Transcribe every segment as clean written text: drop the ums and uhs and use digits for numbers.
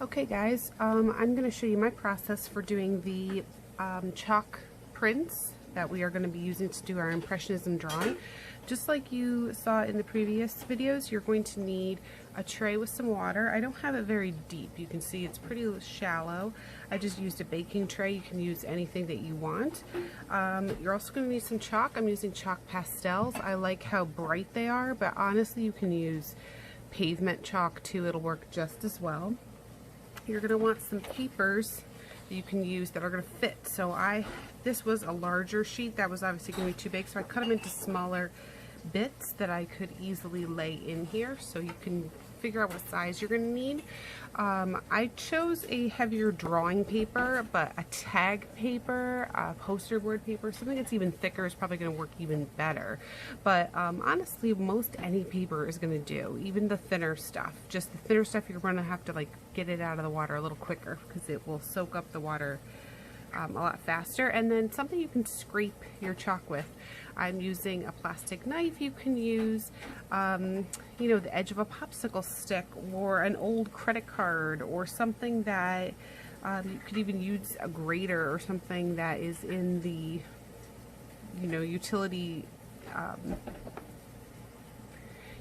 Okay guys, I'm going to show you my process for doing the chalk prints that we are going to be using to do our Impressionism drawing. Just like you saw in the previous videos, you're going to need a tray with some water. I don't have it very deep. You can see it's pretty shallow. I just used a baking tray. You can use anything that you want. You're also going to need some chalk. I'm using chalk pastels. I like how bright they are, but honestly you can use pavement chalk too. It'll work just as well. You're going to want some papers that you can use that are going to fit. So this was a larger sheet that was obviously going to be too big, so I cut them into smaller bits that I could easily lay in here, so you can figure out what size you're going to need. I chose a heavier drawing paper, but a tag paper, poster board paper, something that's even thicker is probably going to work even better. But honestly, most any paper is going to do, even the thinner stuff. Just the thinner stuff, you're going to have to like get it out of the water a little quicker because it will soak up the water a lot faster. And then something you can scrape your chalk with. I'm using a plastic knife. You can use, you know, the edge of a popsicle stick or an old credit card or something that you could even use a grater or something that is in the, you know, utility.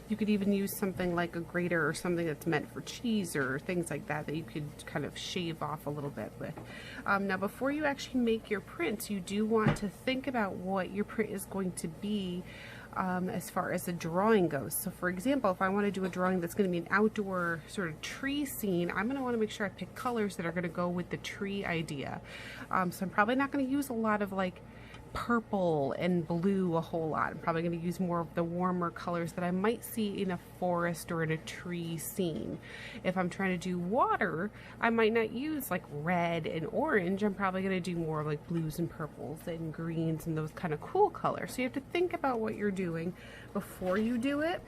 You could even use something like a grater or something that's meant for cheese or things like that that you could kind of shave off a little bit with. Now before you actually make your prints, you do want to think about what your print is going to be as far as the drawing goes. So for example, if I want to do a drawing that's going to be an outdoor sort of tree scene, I'm going to want to make sure I pick colors that are going to go with the tree idea. So I'm probably not going to use a lot of like purple and blue a whole lot. I'm probably going to use more of the warmer colors that I might see in a forest or in a tree scene. If I'm trying to do water, I might not use like red and orange. I'm probably going to do more of like blues and purples and greens and those kind of cool colors. So you have to think about what you're doing before you do it.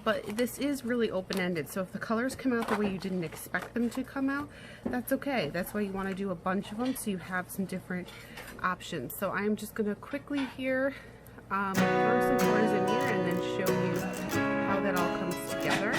But this is really open-ended, so if the colors come out the way you didn't expect them to come out, that's okay. That's why you want to do a bunch of them so you have some different options. So I'm just going to quickly here throw some colors in here and then show you how that all comes together.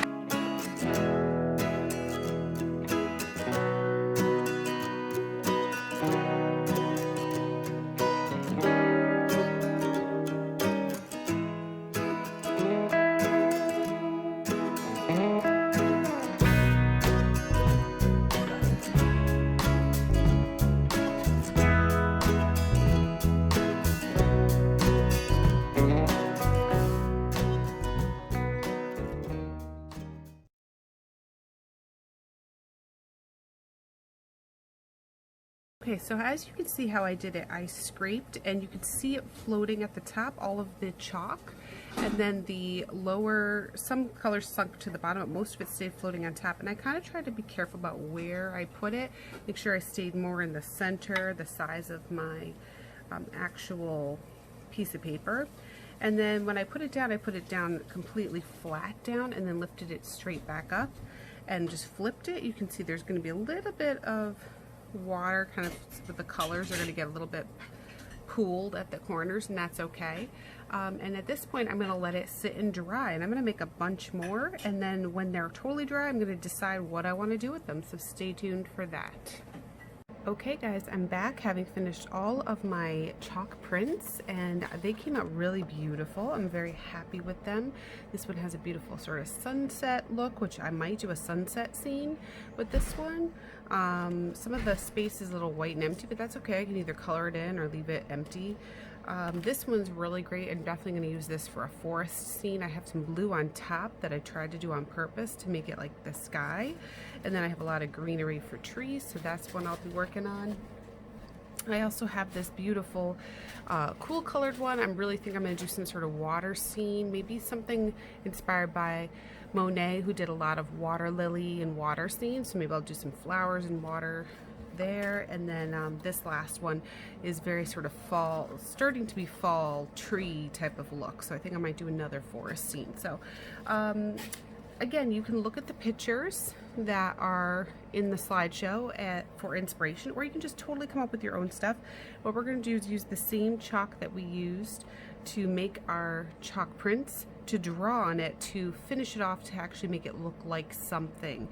Okay, so as you can see how I did it, I scraped and you can see it floating at the top, all of the chalk, and then the lower, some colors sunk to the bottom, but most of it stayed floating on top. And I kind of tried to be careful about where I put it, make sure I stayed more in the center, the size of my actual piece of paper. And then when I put it down completely flat down and then lifted it straight back up and just flipped it. You can see there's going to be a little bit of water, kind of, but the colors are going to get a little bit pooled at the corners, and that's okay. And at this point I'm going to let it sit and dry, and I'm going to make a bunch more, and then when they're totally dry I'm going to decide what I want to do with them, so stay tuned for that. Okay guys, I'm back having finished all of my chalk prints, and they came out really beautiful. I'm very happy with them. This one has a beautiful sort of sunset look, which I might do a sunset scene with this one. Some of the space is a little white and empty, but that's okay. I can either color it in or leave it empty. This one's really great. I'm definitely going to use this for a forest scene. I have some blue on top that I tried to do on purpose to make it like the sky, and then I have a lot of greenery for trees, so that's one I'll be working on. I also have this beautiful cool colored one. I really think I'm going to do some sort of water scene, maybe something inspired by Monet, who did a lot of water lily and water scenes, so maybe I'll do some flowers and water there. And then this last one is very sort of fall, starting to be fall tree type of look, so I think I might do another forest scene. So again, you can look at the pictures that are in the slideshow for inspiration, or you can just totally come up with your own stuff. What we're going to do is use the same chalk that we used to make our chalk prints to draw on it to finish it off to actually make it look like something.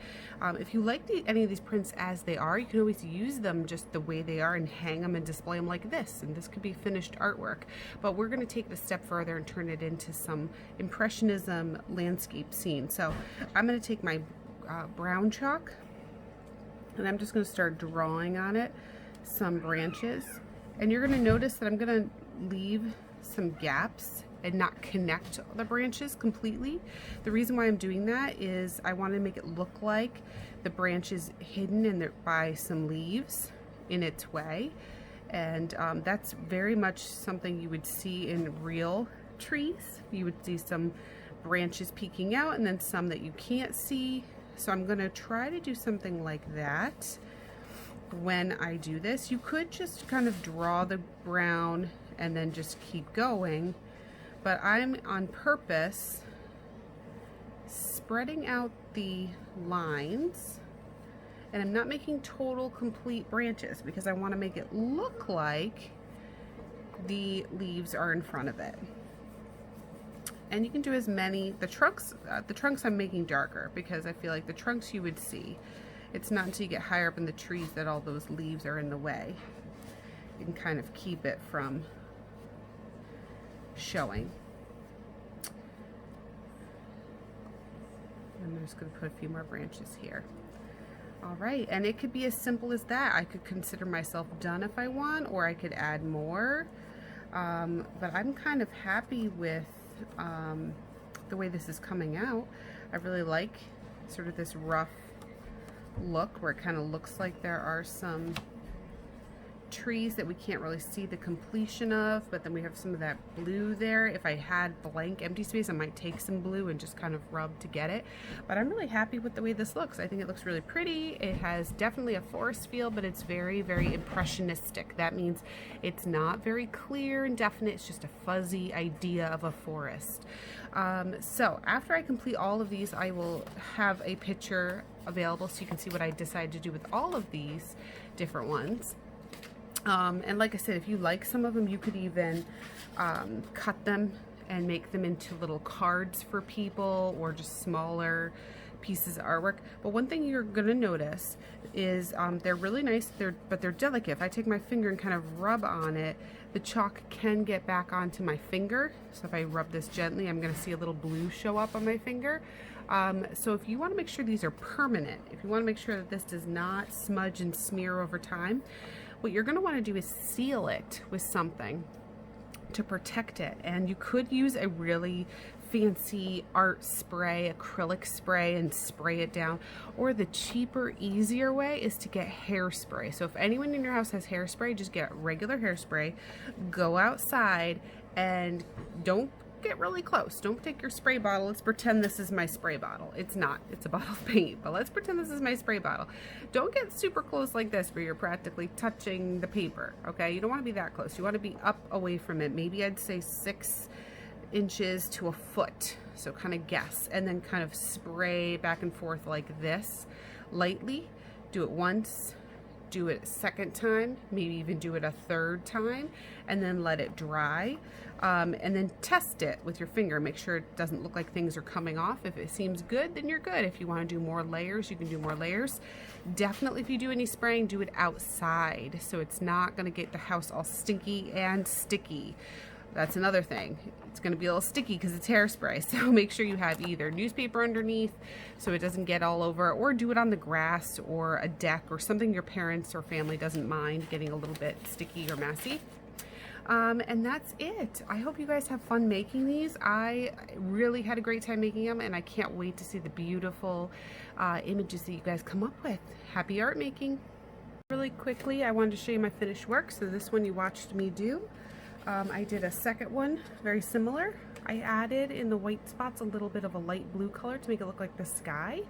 If you like any of these prints as they are, you can always use them just the way they are and hang them and display them like this, and this could be finished artwork. But we're going to take it a step further and turn it into some Impressionism landscape scene. So I'm going to take my brown chalk and I'm just going to start drawing on it some branches, and you're going to notice that I'm going to leave some gaps and not connect the branches completely. The reason why I'm doing that is I want to make it look like the branch is hidden in by some leaves in its way, and that's very much something you would see in real trees. You would see some branches peeking out and then some that you can't see. So I'm going to try to do something like that when I do this. You could just kind of draw the brown and then just keep going, but I'm on purpose spreading out the lines, and I'm not making total complete branches because I want to make it look like the leaves are in front of it. And you can do as many, the trunks I'm making darker because I feel like the trunks you would see. It's not until you get higher up in the trees that all those leaves are in the way. You can kind of keep it from showing. And I'm just going to put a few more branches here. All right, and it could be as simple as that. I could consider myself done if I want, or I could add more. But I'm kind of happy with the way this is coming out. I really like sort of this rough look where it kind of looks like there are some trees that we can't really see the completion of, but then we have some of that blue there. If I had blank empty space, I might take some blue and just kind of rub to get it. But I'm really happy with the way this looks. I think it looks really pretty. It has definitely a forest feel, but it's very, very impressionistic. That means it's not very clear and definite. It's just a fuzzy idea of a forest. So after I complete all of these, I will have a picture available so you can see what I decide to do with all of these different ones. And like I said, if you like some of them, you could even cut them and make them into little cards for people or just smaller pieces of artwork. But one thing you're going to notice is they're really nice, but they're delicate. If I take my finger and kind of rub on it, the chalk can get back onto my finger. So if I rub this gently, I'm going to see a little blue show up on my finger. So if you want to make sure these are permanent, if you want to make sure that this does not smudge and smear over time, what you're going to want to do is seal it with something to protect it. And you could use a really fancy art spray, acrylic spray, and spray it down. Or the cheaper, easier way is to get hairspray. So if anyone in your house has hairspray, just get regular hairspray, go outside, and don't get really close. Don't take your spray bottle. Let's pretend this is my spray bottle. It's not. It's a bottle of paint, but let's pretend this is my spray bottle. Don't get super close like this where you're practically touching the paper, okay? You don't want to be that close. You want to be up away from it. Maybe I'd say 6 inches to a foot. So kind of guess, and then kind of spray back and forth like this lightly. Do it once, do it a second time, maybe even do it a third time, and then let it dry. And then test it with your finger. Make sure it doesn't look like things are coming off. If it seems good, then you're good. If you want to do more layers, you can do more layers. Definitely, if you do any spraying, do it outside, so it's not going to get the house all stinky and sticky. That's another thing. It's going to be a little sticky because it's hairspray, so make sure you have either newspaper underneath so it doesn't get all over, or do it on the grass or a deck or something your parents or family doesn't mind getting a little bit sticky or messy. And that's it. I hope you guys have fun making these. I really had a great time making them, and I can't wait to see the beautiful images that you guys come up with. Happy art making. Really quickly, I wanted to show you my finished work. So this one you watched me do. I did a second one, very similar. I added in the white spots a little bit of a light blue color to make it look like the sky.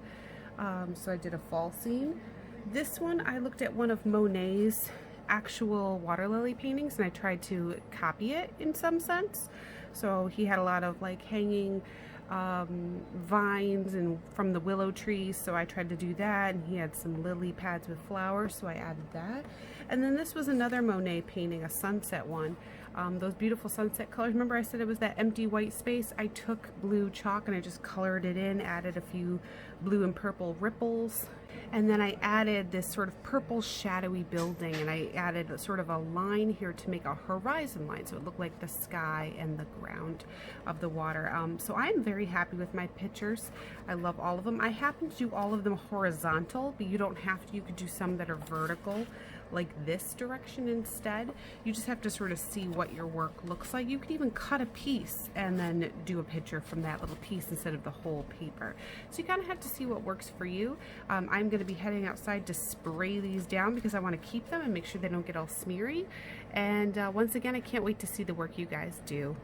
So I did a fall scene. This one, I looked at one of Monet's actual water lily paintings and I tried to copy it in some sense. So he had a lot of like hanging vines and from the willow trees, so I tried to do that, and he had some lily pads with flowers, so I added that. And then this was another Monet painting, a sunset one. those beautiful sunset colors. Remember I said it was that empty white space? I took blue chalk and I just colored it in, added a few blue and purple ripples, and then I added this sort of purple shadowy building, and I added sort of a line here to make a horizon line so it looked like the sky and the ground of the water. So I'm very happy with my pictures. I love all of them. I happen to do all of them horizontal, but you don't have to. You could do some that are vertical, like this direction instead. You just have to sort of see what your work looks like. You could even cut a piece and then do a picture from that little piece instead of the whole paper. So you kind of have to see what works for you. I'm going to be heading outside to spray these down because I want to keep them and make sure they don't get all smeary. And once again, I can't wait to see the work you guys do.